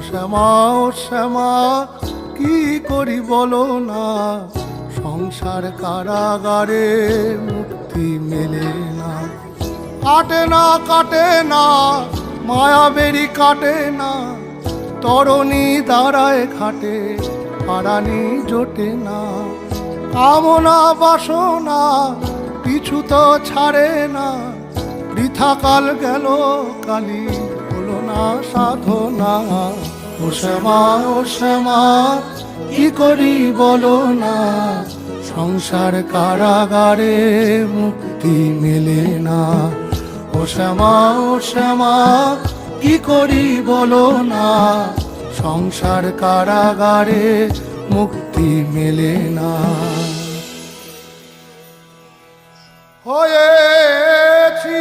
শ্যামা ও শ্যামা কি করি বলো না, সংসার কারাগারে মুক্তি মেলে না। কাটে না কাটে না মায়া বেরি কাটে না, তরণী দাঁড়ায় খাটে পারানি জোটে না। কামনা বাসনা পিছু তো ছাড়ে না, বৃথা কাল গেল কালি হলো না সাধনা। ও শ্যামা ও শ্যামা কি করি বলো না, সংসার কারাগারে মুক্তি মেলে না। ও শ্যামা ও শ্যামা কি করি বলো না, সংসার কারাগারে মুক্তি মেলে না। হয়েছি